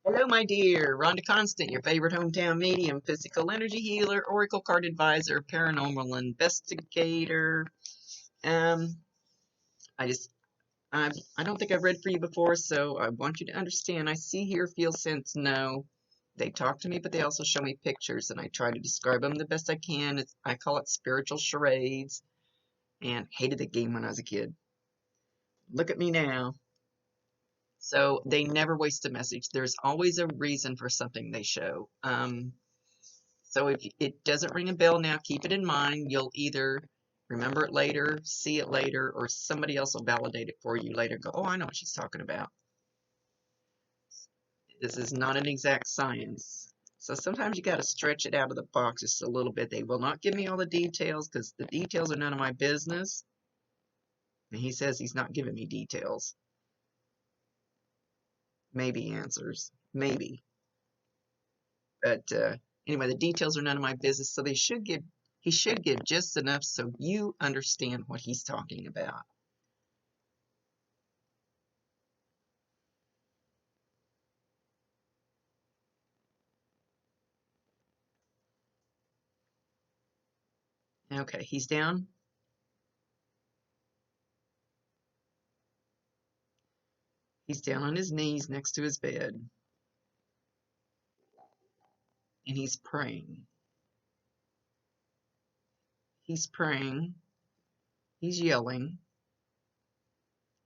Hello, my dear. Rhonda Constant, your favorite hometown medium, physical energy healer, oracle card advisor, paranormal investigator. Um, I just, I don't think I've read for you before, so I want you to understand. I see, hear, feel, sense, know. They talk to me, but they also show me pictures, and I try to describe them the best I can. I call it spiritual charades, and hated the game when I was a kid. Look at me now. So they never waste a message. There's always a reason for something they show. So if it doesn't ring a bell now, keep it in mind. You'll either remember it later, see it later, or somebody else will validate it for you later. Go, oh, I know what she's talking about. This is not an exact science. So sometimes you got to stretch it out of the box just a little bit. They will not give me all the details because the details are none of my business. And he says he's not giving me details. Maybe answers. Maybe. But anyway, the details are none of my business. So he should give just enough so you understand what he's talking about. Okay, he's down. He's down on his knees next to his bed, and he's praying. He's praying. He's yelling.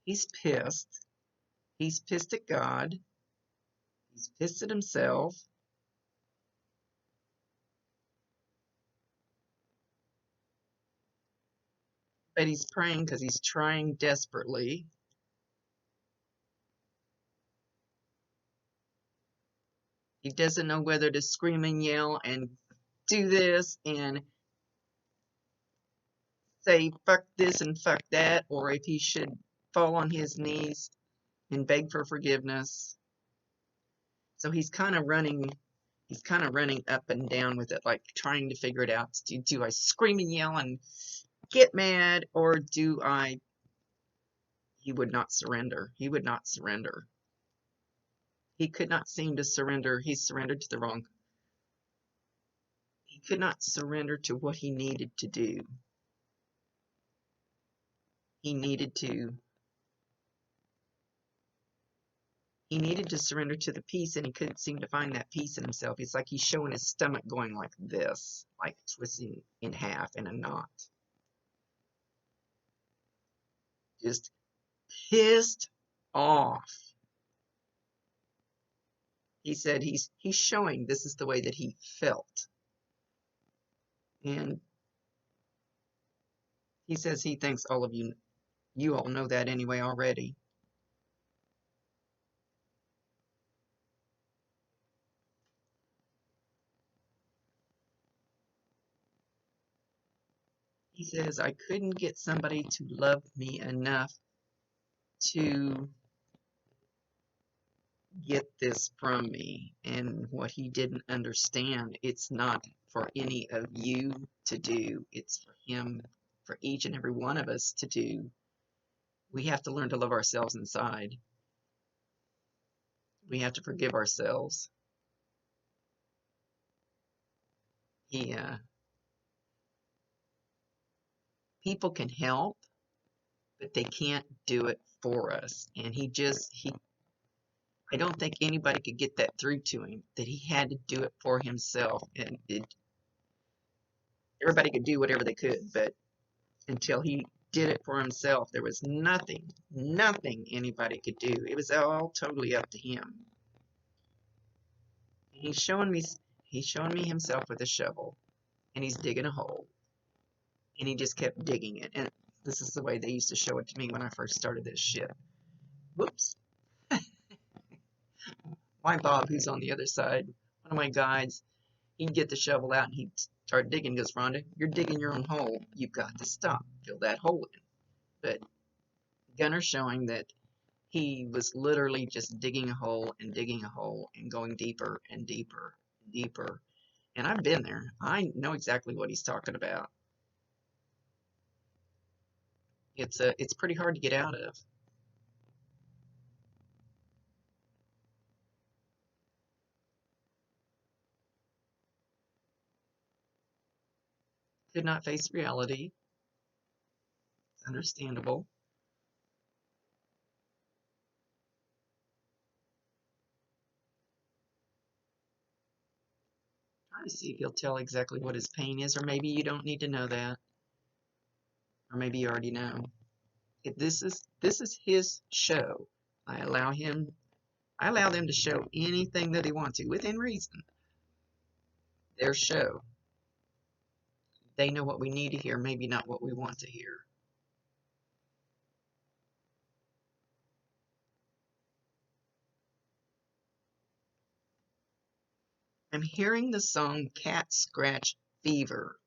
He's pissed. He's pissed at God. He's pissed at himself. But he's praying because he's trying desperately. He doesn't know whether to scream and yell and do this and say fuck this and fuck that, or if he should fall on his knees and beg for forgiveness. So he's kind of running up and down with it, like trying to figure it out. Do I scream and yell and get mad, or do I? He would not surrender. He would not surrender. He could not seem to surrender. He surrendered to the wrong. He could not surrender to what he needed to do. He needed to. He needed to surrender to the peace, and he couldn't seem to find that peace in himself. It's like he's showing his stomach going like this, like twisting in half in a knot. Just pissed off. He said he's showing this is the way that he felt. And he says he thinks all of you all know that anyway already. He says I couldn't get somebody to love me enough to get this from me. And what he didn't understand, it's not for any of you to do. It's for him, for each and every one of us to do. We have to learn to love ourselves inside. We have to forgive ourselves. He, people can help, but they can't do it for us. And I don't think anybody could get that through to him, that he had to do it for himself. And everybody could do whatever they could, but until he did it for himself, there was nothing anybody could do. It was all totally up to him. And he's showing me himself with a shovel, and he's digging a hole, and he just kept digging it. And this is the way they used to show it to me when I first started this shit. Whoops. My Bob, who's on the other side, one of my guides, he'd get the shovel out and he'd start digging. He goes, Rhonda, you're digging your own hole. You've got to stop. Fill that hole in. But Gunner's showing that he was literally just digging a hole and going deeper and deeper and deeper. And I've been there. I know exactly what he's talking about. It's pretty hard to get out of. Could not face reality. It's understandable. Try to see if he'll tell exactly what his pain is, or maybe you don't need to know that, or maybe you already know. If this is his show. I allow them to show anything that they want to within reason. Their show. They know what we need to hear, maybe not what we want to hear. I'm hearing the song Cat Scratch Fever.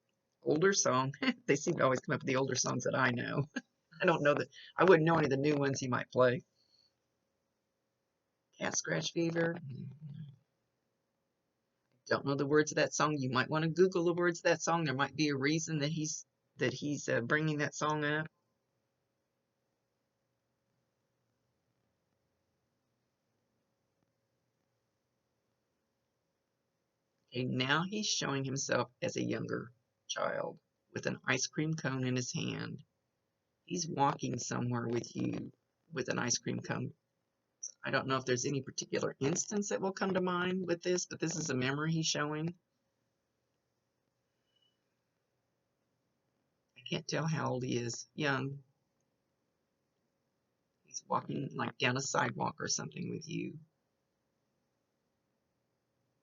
Older song. They seem to always come up with the older songs that I know. I don't know that I wouldn't know any of the new ones he might play. Cat Scratch Fever. Don't know the words of that song. You might want to Google the words of that song. There might be a reason that he's bringing that song up. Okay, now he's showing himself as a younger child with an ice cream cone in his hand. He's walking somewhere with you with an ice cream cone. I don't know if there's any particular instance that will come to mind with this, but this is a memory he's showing. I can't tell how old he is. Young. He's walking like down a sidewalk or something with you.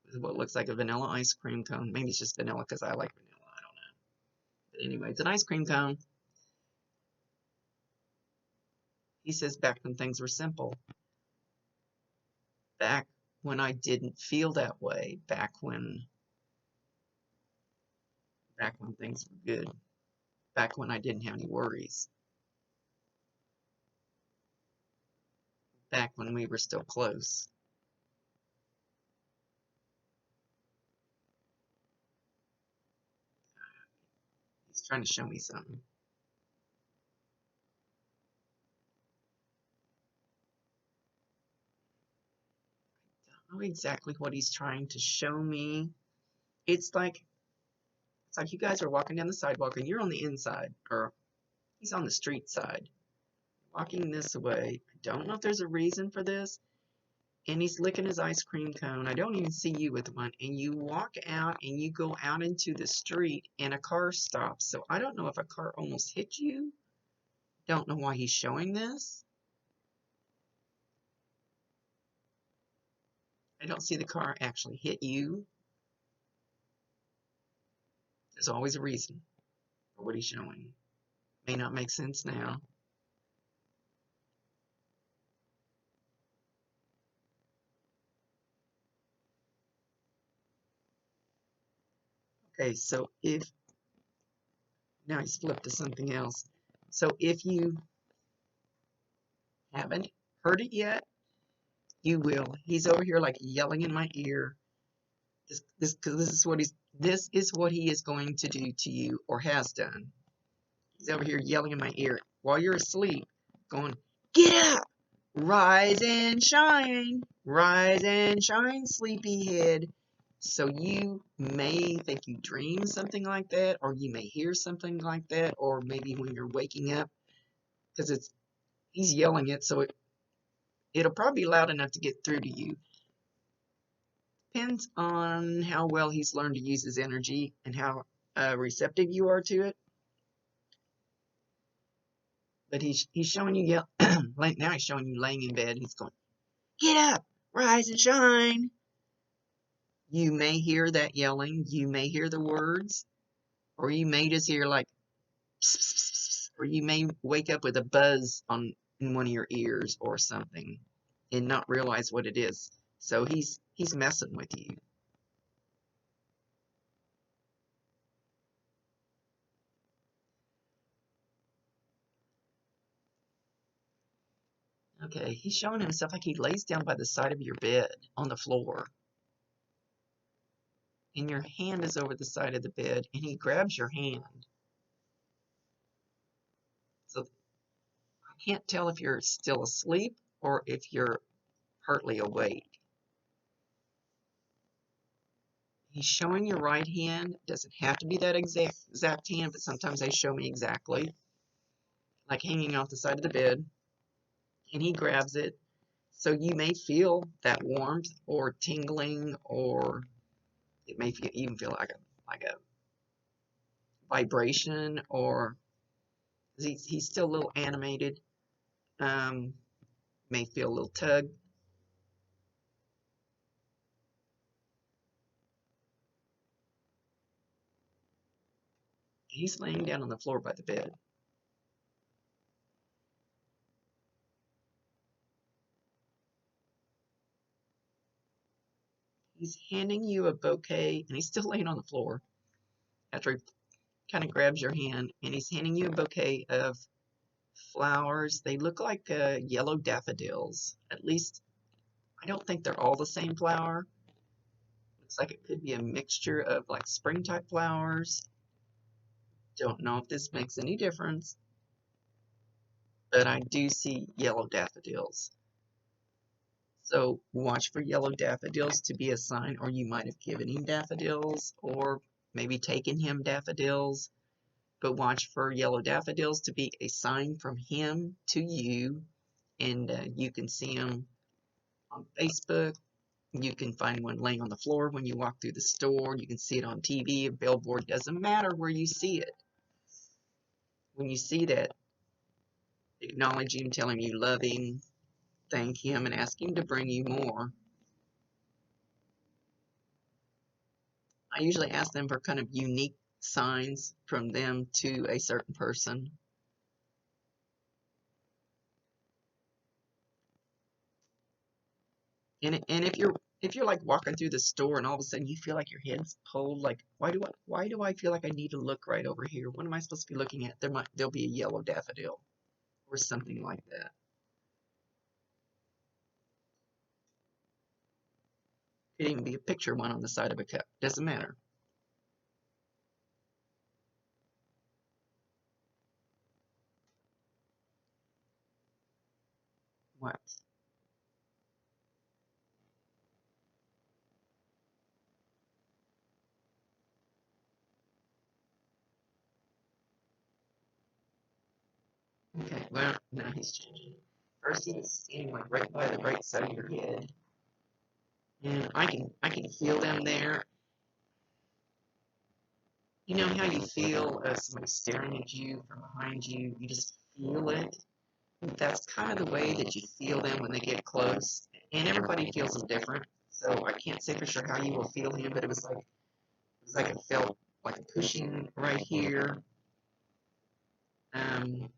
With what looks like a vanilla ice cream cone. Maybe it's just vanilla because I like vanilla. I don't know. But anyway, it's an ice cream cone. He says back when things were simple. Back when I didn't feel that way. Back when things were good. Back when I didn't have any worries. Back when we were still close. He's trying to show me something. I don't know exactly what he's trying to show me. It's like you guys are walking down the sidewalk and you're on the inside, or he's on the street side, walking this way. I don't know if there's a reason for this. And he's licking his ice cream cone. I don't even see you with one. And you walk out and you go out into the street and a car stops. So I don't know if a car almost hit you. Don't know why he's showing this. I don't see the car actually hit you. There's always a reason for what he's showing. May not make sense now. Okay, so now he's flipped to something else. So if you haven't heard it yet, you will. He's over here like yelling in my ear. This is what he is going to do to you, or has done. He's over here yelling in my ear while you're asleep, going, "Get up! Rise and shine! Rise and shine, sleepyhead!" So you may think you dream something like that, or you may hear something like that, or maybe when you're waking up, because he's yelling it, so it'll probably be loud enough to get through to you. Depends on how well he's learned to use his energy and how receptive you are to it. But he's showing you now he's showing you laying in bed. He's going, "Get up, rise and shine." You may hear that yelling. You may hear the words, or you may just hear like, pss, pss, pss, pss, or you may wake up with a buzz in one of your ears or something, and not realize what it is. So he's messing with you. Okay, he's showing himself like he lays down by the side of your bed on the floor. And your hand is over the side of the bed, and he grabs your hand. So I can't tell if you're still asleep or if you're partly awake. He's showing your right hand. Doesn't have to be that exact hand, but sometimes they show me exactly, like hanging off the side of the bed. And he grabs it. So you may feel that warmth or tingling, or it may even feel like a vibration, or he's still a little animated. May feel a little tug. He's laying down on the floor by the bed. He's handing you a bouquet, and he's still laying on the floor after he kind of grabs your hand, and he's handing you a bouquet of flowers. They look like yellow daffodils. At least, I don't think they're all the same flower. Looks like it could be a mixture of like spring type flowers. Don't know if this makes any difference, but I do see yellow daffodils. So watch for yellow daffodils to be a sign, or you might have given him daffodils, or maybe taken him daffodils. But watch for yellow daffodils to be a sign from him to you, and you can see them on Facebook. You can find one laying on the floor when you walk through the store. You can see it on TV, a billboard. Doesn't matter where you see it. When you see that, acknowledge him, tell him you love him, thank him, and ask him to bring you more. I usually ask them for kind of unique signs from them to a certain person. And if you're like walking through the store and all of a sudden you feel like your head's pulled, like why do I feel like I need to look right over here? What am I supposed to be looking at? There'll be a yellow daffodil or something like that. Could even be a picture one on the side of a cup. Doesn't matter. What? Okay, well, now he's changing. First he was standing like right by the right side of your head. And I can feel them there. You know how you feel somebody staring at you from behind you? You just feel it. That's kind of the way that you feel them when they get close. And everybody feels them different. So I can't say for sure how you will feel him, but it was like it felt like a pushing right here. Um,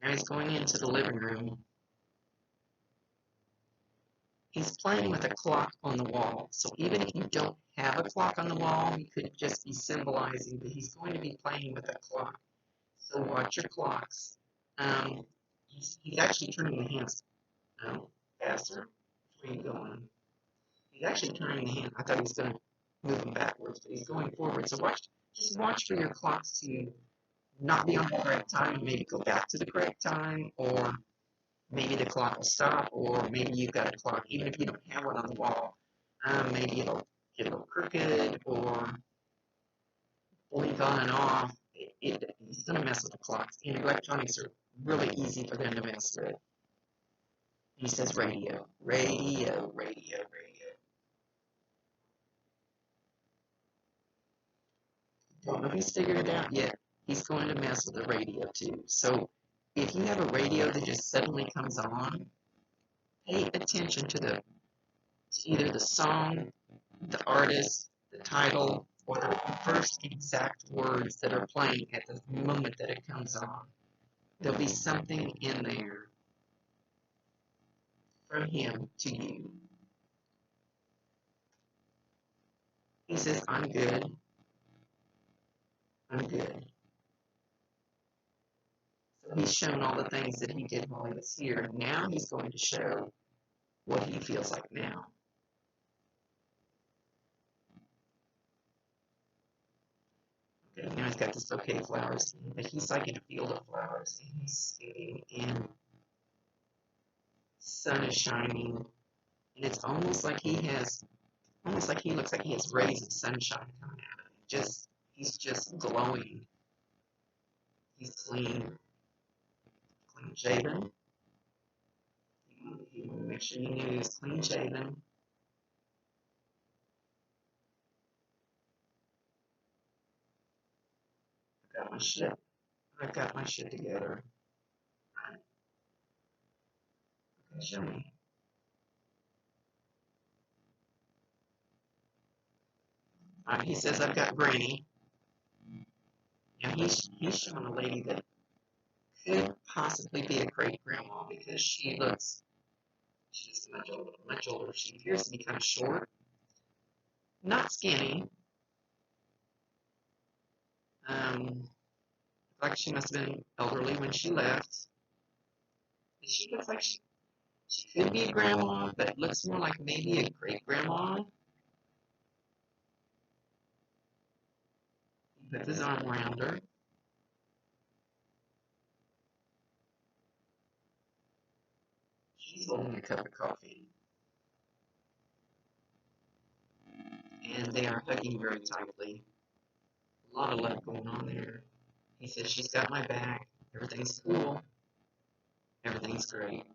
Now he's going into the living room. He's playing with a clock on the wall. So even if you don't have a clock on the wall, he could just be symbolizing that he's going to be playing with a clock. So watch your clocks. Um, he's actually turning the hands um, faster. Where are you going? He's actually turning the hand. I thought he was going to move them backwards, but he's going forward. So just watch for your clocks to not be on the correct time and maybe go back to the correct time, or maybe the clock will stop, or maybe you've got a clock, even if you don't have one on the wall, maybe it'll get a little crooked or blink on and off. It's going to mess with the clocks, and electronics are really easy for them to mess with. He says radio, radio, radio, radio. Don't know if he's figured it out yet. He's going to mess with the radio too. So if you have a radio that just suddenly comes on, pay attention to either the song, the artist, the title, or the first exact words that are playing at the moment that it comes on. There'll be something in there from him to you. He says, I'm good. I'm good. So he's shown all the things that he did while he was here. Now he's going to show what he feels like now. Okay, now he's got this bouquet of flowers, but he's like in a field of flowers, and he's sitting in sun is shining, and it's almost like he looks like he has rays of sunshine coming out of him. He's just glowing. He's clean shaven. You make sure you knew he was clean shaven. I've got my shit together. Okay, show me. He says I've got Granny. Now he's showing a lady that could possibly be a great grandma because she's much older. She appears to be kind of short, not skinny. Like she must have been elderly when she left. She looks like she could be a grandma, but it looks more like maybe a great grandma. He puts his arm around her. She's holding a cup of coffee. And they are hugging very tightly. A lot of love going on there. He says, she's got my back. Everything's cool. Everything's great.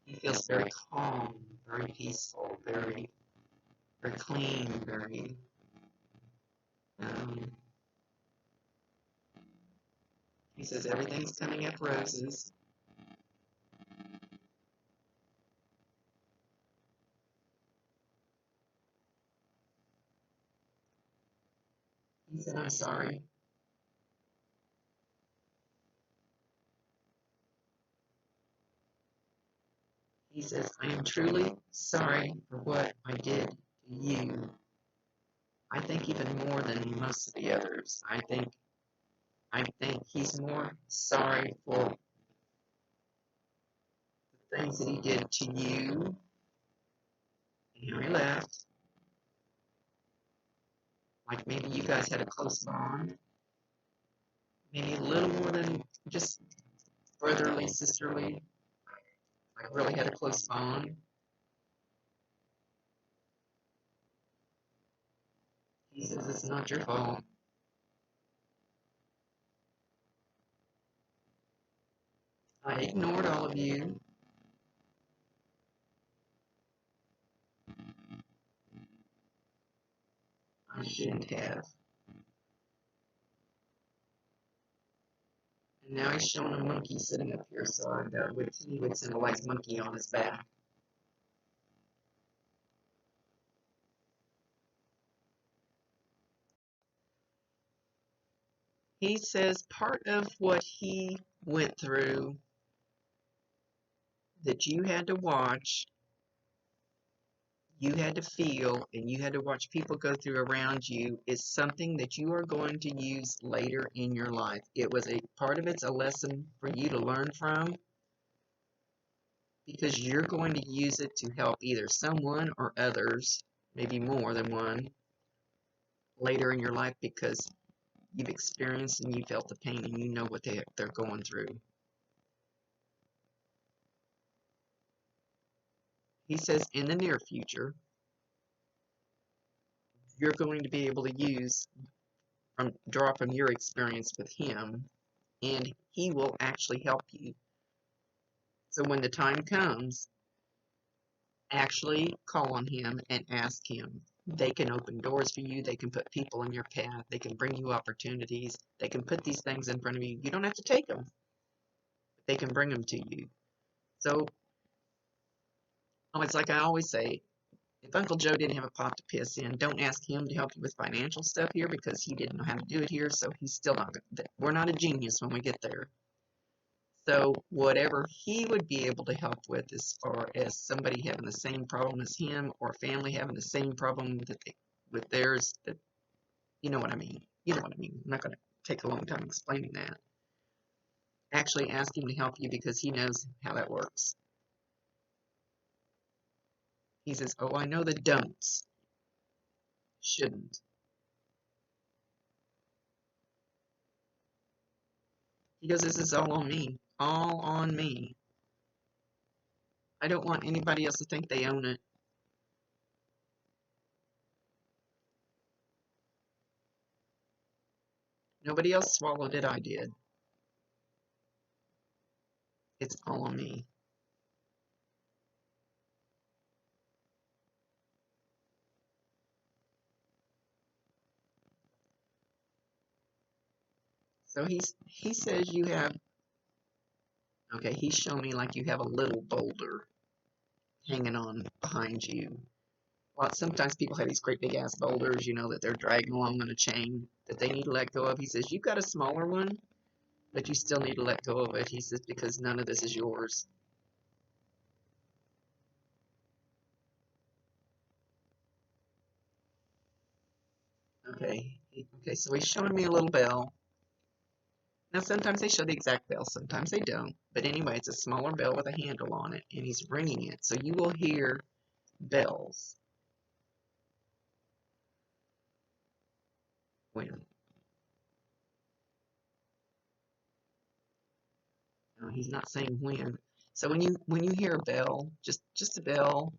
He feels very calm, very peaceful, very clean, very he says everything's coming up roses. He said, I'm sorry. He says, I am truly sorry for what I did to you. I think even more than most of the others. I think he's more sorry for the things that he did to you and how he left. Like maybe you guys had a close bond. Maybe a little more than just brotherly, sisterly. Like really had a close bond. He says it's not your fault. I ignored all of you. I shouldn't have. And now he's showing a monkey sitting up here, so he would symbolize monkey on his back. He says part of what he went through that you had to watch, you had to feel, and you had to watch people go through around you is something that you are going to use later in your life. It was a part of it's a lesson for you to learn from because you're going to use it to help either someone or others, maybe more than one, later in your life because you've experienced and you felt the pain and you know what they're going through. He says in the near future, you're going to be able to draw from your experience with him, and he will actually help you. So when the time comes, actually call on him and ask him. They can open doors for you. They can put people in your path. They can bring you opportunities. They can put these things in front of you. You don't have to take them. But they can bring them to you. So, it's like I always say, if Uncle Joe didn't have a pot to piss in, don't ask him to help you with financial stuff here because he didn't know how to do it here, so he's still not good. We're not a genius when we get there. So whatever he would be able to help with as far as somebody having the same problem as him or family having the same problem with theirs, that you know what I mean. You know what I mean. I'm not going to take a long time explaining that. Actually ask him to help you because he knows how that works. He says, oh, I know the don'ts. Shouldn't. He goes, this is all on me. all on me. I don't want anybody else to think they own it. Nobody else swallowed it, I did. It's all on me. So he says you have, okay, he's showing me like you have a little boulder hanging on behind you. Well, sometimes people have these great big ass boulders, you know, that they're dragging along on a chain that they need to let go of. He says, you've got a smaller one, but you still need to let go of it. He says, because none of this is yours. Okay. Okay, so he's showing me a little bell. Now, sometimes they show the exact bell, sometimes they don't. But anyway, it's a smaller bell with a handle on it, and he's ringing it. So you will hear bells. When? No, he's not saying when. So when you hear a bell, just a bell,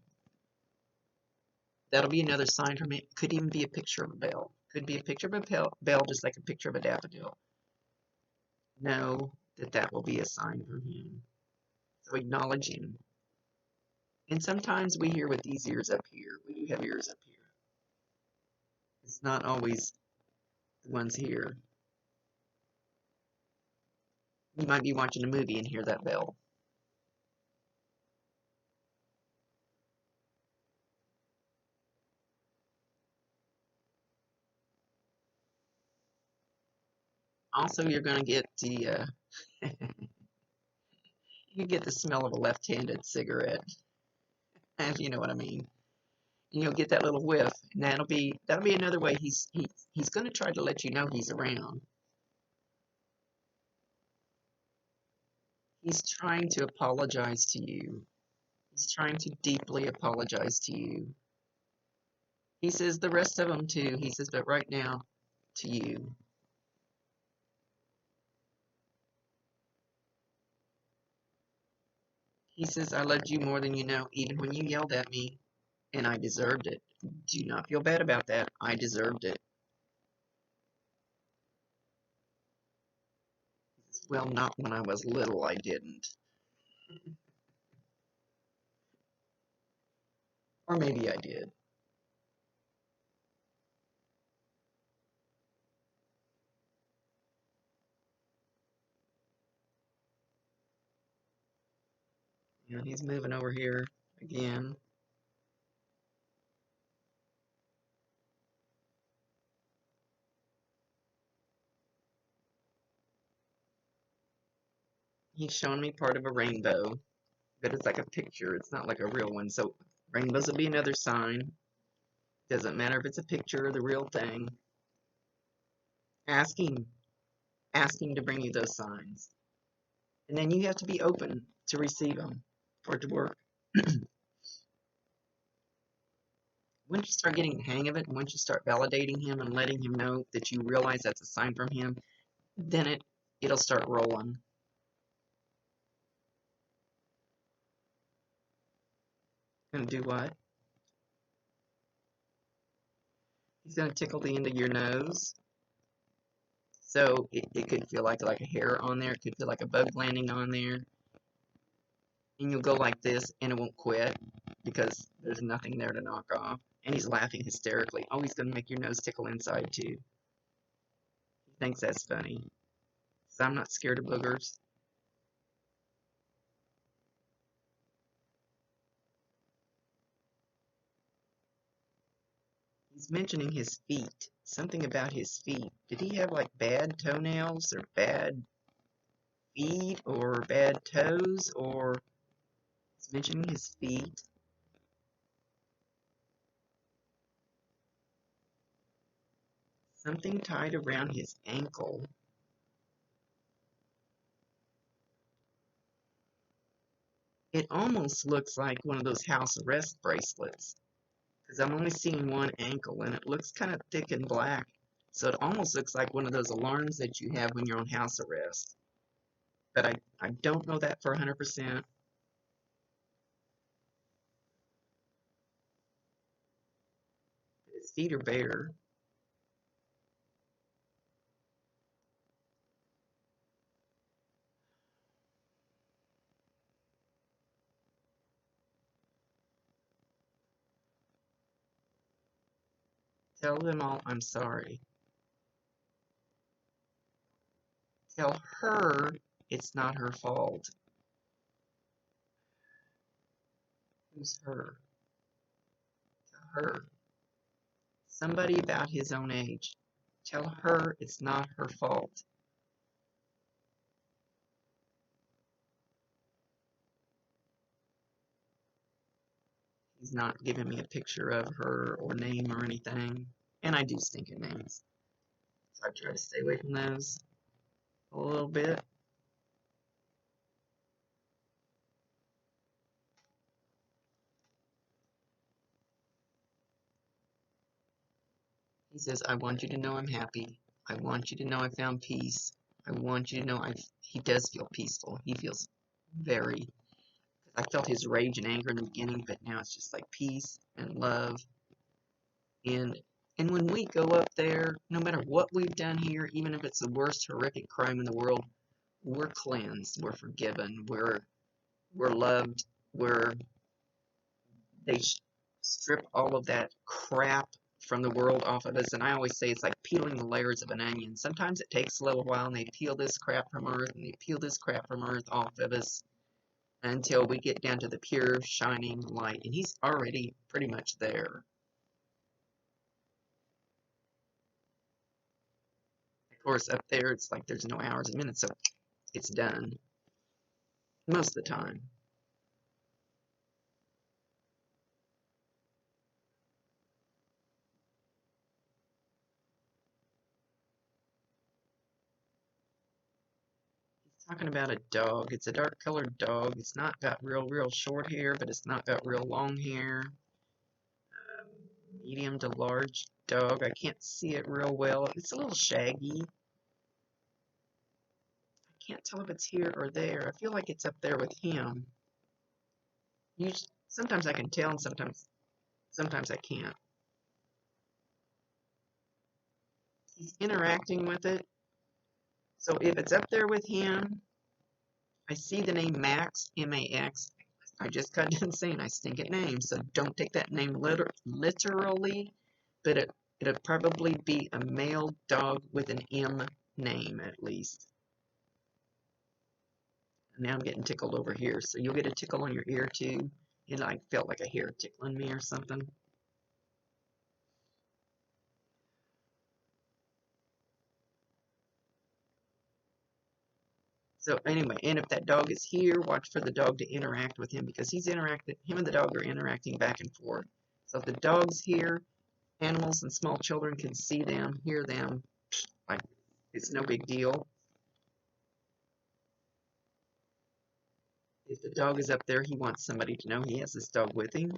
that'll be another sign from it. Could even be a picture of a bell. Could be a picture of a bell, just like a picture of a daffodil. Know that that will be a sign from him. So acknowledge him. And sometimes we hear with these ears up here. We do have ears up here. It's not always the ones here. You might be watching a movie and hear that bell. Also, you're going to get the you get the smell of a left-handed cigarette, if you know what I mean. And you'll get that little whiff, and that'll be another way he's going to try to let you know he's around. He's trying to apologize to you. He's trying to deeply apologize to you. He says the rest of them too. He says, but right now, to you. He says, I loved you more than you know, even when you yelled at me, and I deserved it. Do not feel bad about that. I deserved it. He says, well, not when I was little, I didn't. Or maybe I did. You know, he's moving over here again. He's showing me part of a rainbow, but it's like a picture. It's not like a real one. So rainbows will be another sign. Doesn't matter if it's a picture or the real thing. Ask him. Ask him to bring you those signs. And then you have to be open to receive them for it to work. Once you start getting the hang of it, and once you start validating him and letting him know that you realize that's a sign from him, then it'll start rolling. Gonna do what? He's gonna tickle the end of your nose. So it could feel like a hair on there. It could feel like a bug landing on there. And you'll go like this and it won't quit because there's nothing there to knock off. And he's laughing hysterically. Oh, he's gonna make your nose tickle inside too. He thinks that's funny. So I'm not scared of boogers. He's mentioning his feet. Something about his feet. Did he have like bad toenails or bad feet or bad toes? Or he's mentioning his feet. Something tied around his ankle. It almost looks like one of those house arrest bracelets. Because I'm only seeing one ankle and it looks kind of thick and black. So it almost looks like one of those alarms that you have when you're on house arrest. but I don't know that for 100%. His feet are bare. Tell them all I'm sorry. Tell her it's not her fault. Who's her? Tell her. Somebody about his own age. Tell her it's not her fault. He's not giving me a picture of her or name or anything. And I do stink at names. So I try to stay away from those a little bit. He says, I want you to know I'm happy. I want you to know I found peace. I want you to know he does feel peaceful. He feels very, I felt his rage and anger in the beginning, but now it's just like peace and love. And when we go up there, no matter what we've done here, even if it's the worst horrific crime in the world, we're cleansed, we're forgiven, we're loved, they strip all of that crap from the world off of us. And I always say it's like peeling the layers of an onion. Sometimes it takes a little while, and they peel this crap from earth, and they peel this crap from earth off of us until we get down to the pure, shining light. And he's already pretty much there. Of course, up there, it's like there's no hours and minutes, so it's done most of the time. Talking about a dog. It's a dark colored dog. It's not got real short hair, but it's not got real long hair. Medium to large dog. I can't see it real well. It's a little shaggy. I can't tell if it's here or there. I feel like it's up there with him. Sometimes I can tell, and sometimes I can't. He's interacting with it. So if it's up there with him, I see the name Max, M-A-X. I just got done saying I stink at names, so don't take that name literally, but it'll probably be a male dog with an M name at least. And now I'm getting tickled over here, so you'll get a tickle on your ear too. It like felt like a hair tickling me or something. So anyway, and if that dog is here, watch for the dog to interact with him, because him and the dog are interacting back and forth. So if the dog's here, animals and small children can see them, hear them, like it's no big deal. If the dog is up there, he wants somebody to know he has this dog with him.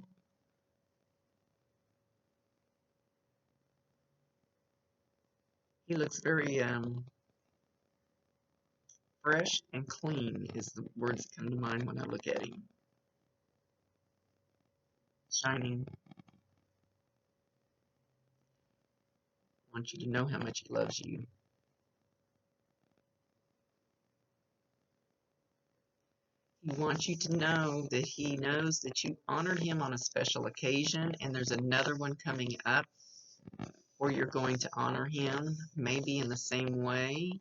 He looks very fresh and clean is the words that come to mind when I look at him. Shining. Want you to know how much he loves you. He wants you to know that he knows that you honored him on a special occasion, and there's another one coming up where you're going to honor him, maybe in the same way.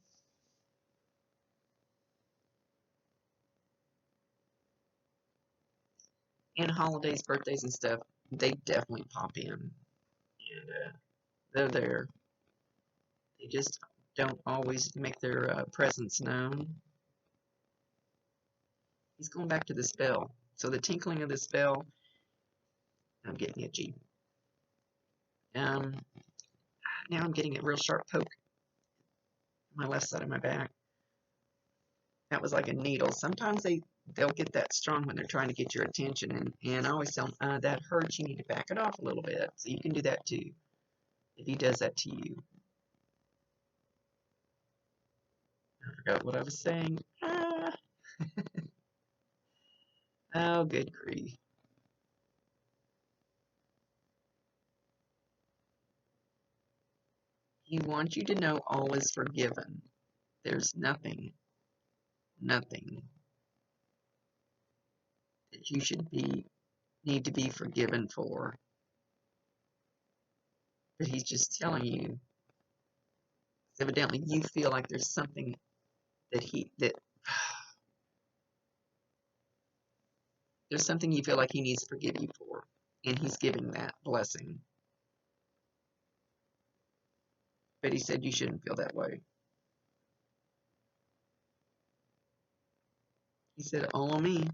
And holidays, birthdays, and stuff, they definitely pop in. And they're there. They just don't always make their presence known. He's going back to the spell. So the tinkling of the spell, I'm getting itchy. Now I'm getting a real sharp poke on my left side of my back. That was like a needle. Sometimes they'll get that strong when they're trying to get your attention, and I always tell them, that hurts, you need to back it off a little bit. So you can do that too, if he does that to you. I forgot what I was saying. Oh, good grief. He wants you to know all is forgiven. There's nothing that you should need to be forgiven for. But he's just telling you, evidently you feel like there's something that there's something you feel like he needs to forgive you for, and he's giving that blessing. But he said you shouldn't feel that way. He said, all on me.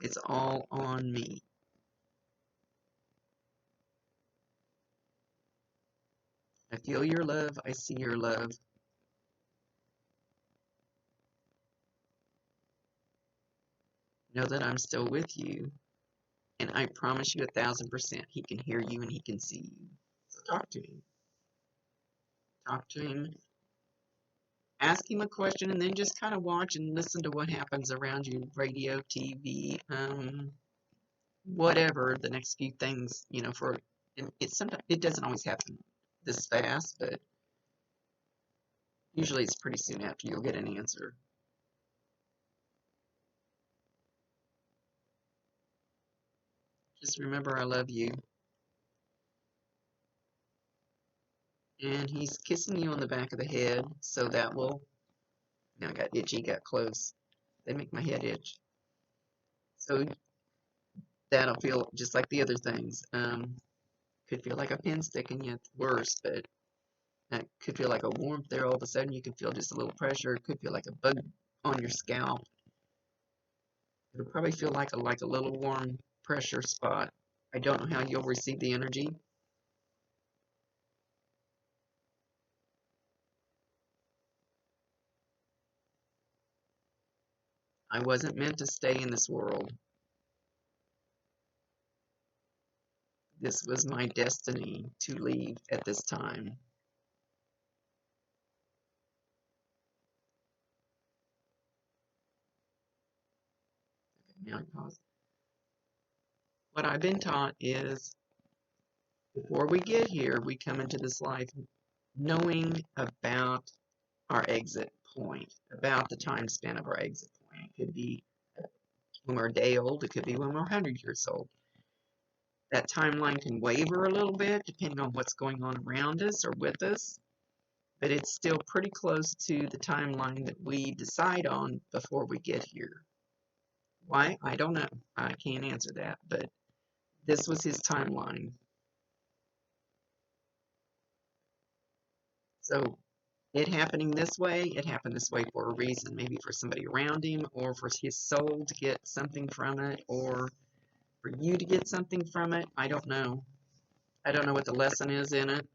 It's all on me. I feel your love. I see your love. Know that I'm still with you. And I promise you 1,000% he can hear you and he can see you. So talk to him. Talk to him. Ask him a question and then just kind of watch and listen to what happens around you. Radio, TV, whatever the next few things, for sometimes it doesn't always happen this fast, but usually it's pretty soon after you'll get an answer. Just remember I love you. And he's kissing you on the back of the head, so that will, now I got itchy, got close. They make my head itch. So that'll feel just like the other things. Could feel like a pin sticking you, worse, but that could feel like a warmth there all of a sudden. You can feel just a little pressure. It could feel like a bug on your scalp. It'll probably feel like a little warm pressure spot. I don't know how you'll receive the energy. I wasn't meant to stay in this world. This was my destiny to leave at this time. Now I pause. What I've been taught is before we get here, we come into this life knowing about our exit point, about the time span of our exit point. It could be when we're a day old, it could be when we're 100 years old. That timeline can waver a little bit depending on what's going on around us or with us, but it's still pretty close to the timeline that we decide on before we get here. Why? I don't know. I can't answer that, but this was his timeline. So it happened this way for a reason, maybe for somebody around him, or for his soul to get something from it, or for you to get something from it. I don't know. I don't know what the lesson is in it.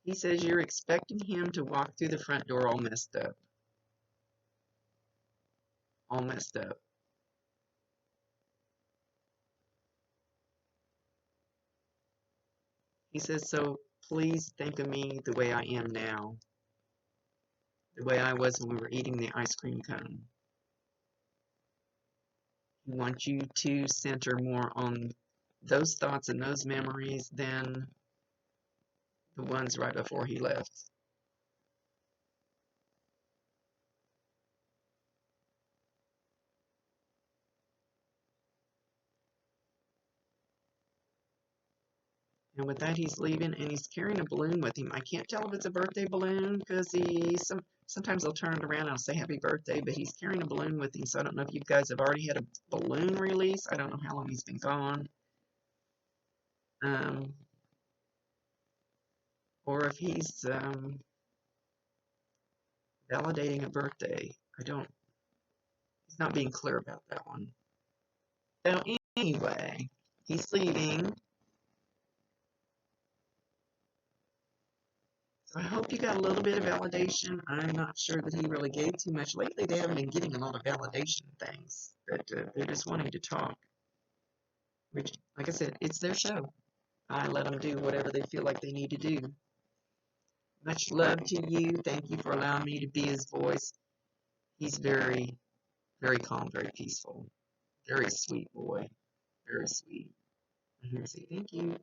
He says you're expecting him to walk through the front door all messed up. All messed up. He says, so please think of me the way I am now. The way I was when we were eating the ice cream cone. He wants you to center more on those thoughts and those memories than the ones right before he left. And with that, he's leaving, and he's carrying a balloon with him. I can't tell if it's a birthday balloon because sometimes he'll turn it around and I'll say happy birthday, but he's carrying a balloon with him. So I don't know if you guys have already had a balloon release. I don't know how long he's been gone. Or if he's validating a birthday. He's not being clear about that one. So anyway, he's leaving. So I hope you got a little bit of validation. I'm not sure that he really gave too much. Lately, they haven't been giving a lot of validation things, but they're just wanting to talk. Which, like I said, it's their show. I let them do whatever they feel like they need to do. Much love to you. Thank you for allowing me to be his voice. He's very, very calm, very peaceful, very sweet boy, very sweet. I'm here to say thank you.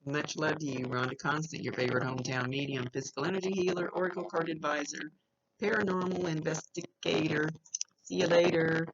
Much love to you, Rhonda Constant, your favorite hometown medium, physical energy healer, oracle card advisor, paranormal investigator. See you later.